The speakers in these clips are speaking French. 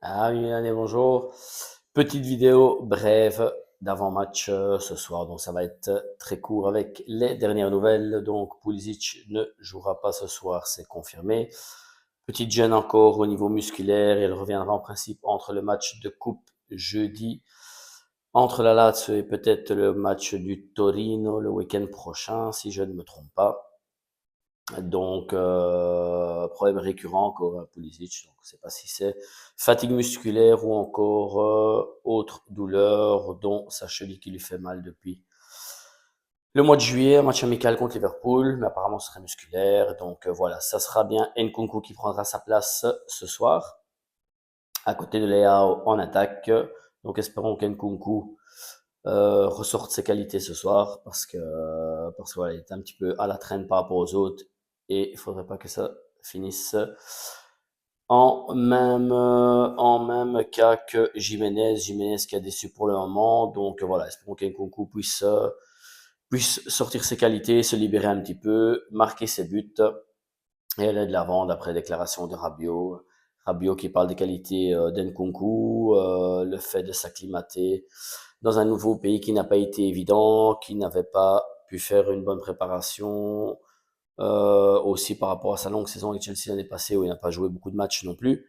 Ah oui, allez, bonjour. Petite vidéo brève d'avant-match ce soir, donc ça va être très court avec les dernières nouvelles. Donc Pulisic ne jouera pas ce soir, c'est confirmé. Petite gêne encore au niveau musculaire, elle reviendra en principe entre le match de coupe jeudi, entre la Lazio et peut-être le match du Torino le week-end prochain, si je ne me trompe pas. Donc, problème récurrent encore à Pulisic, donc je sais pas si c'est fatigue musculaire ou encore autre douleur, dont sa cheville qui lui fait mal depuis le mois de juillet, un match amical contre Liverpool, mais apparemment ce serait musculaire. Donc voilà, ça sera bien Nkunku qui prendra sa place ce soir, à côté de Leao en attaque. Donc espérons qu'Nkunku ressorte ses qualités ce soir, parce que voilà, il est un petit peu à la traîne par rapport aux autres et il faudrait pas que ça finisse en même cas que Jiménez. Jiménez qui a déçu pour le moment. Donc voilà, espérons qu'Nkunku puisse sortir ses qualités, se libérer un petit peu, marquer ses buts et aller de l'avant d'après déclaration de Rabiot. Rabiot qui parle des qualités d'Nkunku, le fait de s'acclimater dans un nouveau pays qui n'a pas été évident, qui n'avait pas pu faire une bonne préparation, aussi par rapport à sa longue saison avec Chelsea l'année passée où il n'a pas joué beaucoup de matchs non plus.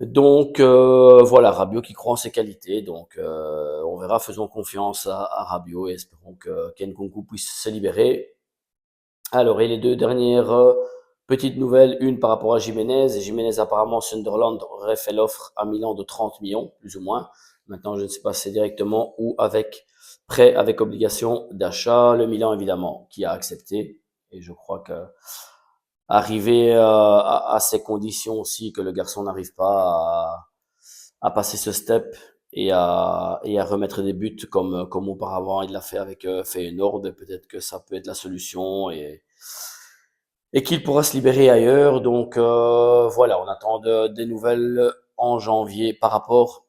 Donc voilà, Rabiot qui croit en ses qualités, donc on verra, faisons confiance à Rabiot et espérons que Nkunku puisse se libérer. Alors, et les deux dernières petites nouvelles, une par rapport à Jiménez. Jiménez, apparemment, Sunderland aurait fait l'offre à Milan de 30 millions, plus ou moins. Maintenant, je ne sais pas si c'est directement ou avec prêt avec obligation d'achat. Le Milan, évidemment, qui a accepté. Et je crois que arriver à ces conditions aussi, que le garçon n'arrive pas à passer ce step et à remettre des buts comme auparavant il l'a fait avec Feyenoord, peut-être que ça peut être la solution et qu'il pourra se libérer ailleurs. Donc voilà, on attend des nouvelles en janvier par rapport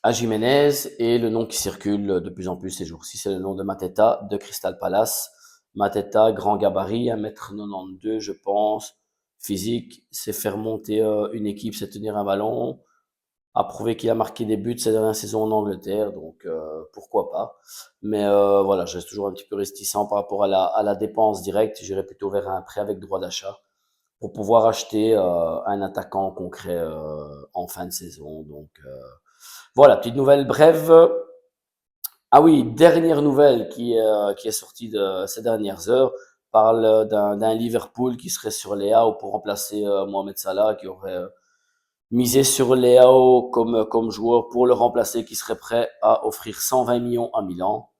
à Jiménez et le nom qui circule de plus en plus ces jours-ci, c'est le nom de Mateta de Crystal Palace. Mateta, grand gabarit, 1m92 je pense, physique, c'est faire monter une équipe, c'est tenir un ballon, a prouvé qu'il a marqué des buts ces dernières saisons en Angleterre, donc pourquoi pas. Mais voilà, je reste toujours un petit peu réticent par rapport à la dépense directe. J'irais plutôt vers un prêt avec droit d'achat pour pouvoir acheter un attaquant concret en fin de saison. Donc voilà, petite nouvelle brève. Ah oui, dernière nouvelle qui est sortie de ces dernières heures parle d'un Liverpool qui serait sur Leao pour remplacer Mohamed Salah, qui aurait misé sur Leao comme joueur pour le remplacer, qui serait prêt à offrir 120 millions à Milan.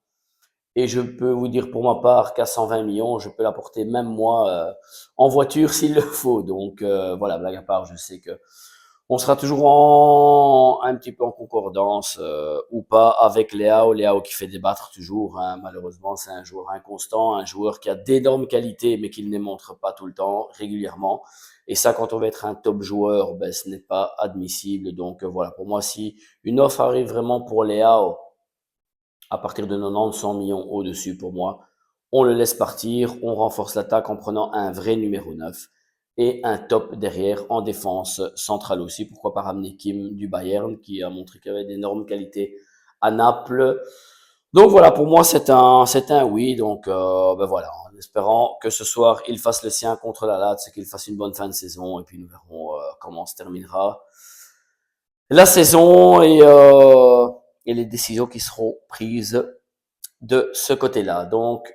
Et je peux vous dire pour ma part qu'à 120 millions, je peux l'apporter même moi en voiture s'il le faut. Donc voilà, blague à part, je sais que on sera toujours un petit peu en concordance ou pas avec Léao. Léao qui fait débattre toujours, hein. Malheureusement, c'est un joueur inconstant, un joueur qui a d'énormes qualités, mais qui ne les montre pas tout le temps, régulièrement. Et ça, quand on veut être un top joueur, ben, ce n'est pas admissible. Donc voilà, pour moi, si une offre arrive vraiment pour Léao, à partir de 90, 100 millions au-dessus pour moi, on le laisse partir, on renforce l'attaque en prenant un vrai numéro 9 et un top derrière en défense centrale aussi. Pourquoi pas ramener Kim du Bayern qui a montré qu'il avait d'énormes qualités à Naples. Donc voilà, pour moi c'est un oui. Donc ben voilà, en espérant que ce soir il fasse le sien contre la Lazio, qu'il fasse une bonne fin de saison et puis nous verrons comment se terminera la saison et les décisions qui seront prises de ce côté-là. Donc,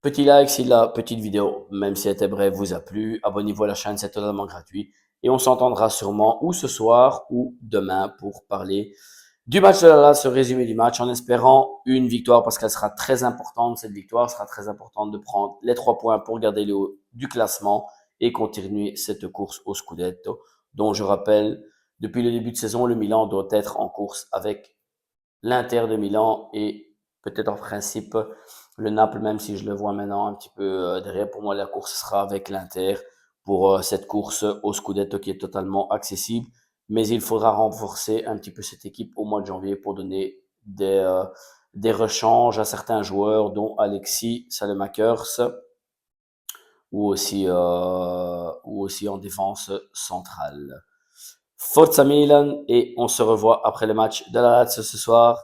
petit like si la petite vidéo, même si elle était brève, vous a plu. Abonnez-vous à la chaîne, c'est totalement gratuit. Et on s'entendra sûrement ou ce soir ou demain pour parler du match de la LAS, ce résumé du match, en espérant une victoire parce qu'elle sera très importante. Cette victoire sera très importante de prendre les 3 points pour garder le haut du classement et continuer cette course au Scudetto, dont je rappelle, depuis le début de saison, le Milan doit être en course avec l'Inter de Milan et peut-être en principe le Naples, même si je le vois maintenant un petit peu derrière. Pour moi, la course sera avec l'Inter pour cette course au Scudetto qui est totalement accessible. Mais il faudra renforcer un petit peu cette équipe au mois de janvier pour donner des rechanges à certains joueurs, dont Alexis Salemakers, ou aussi en défense centrale. Forza Milan et on se revoit après le match de la Lazio ce soir.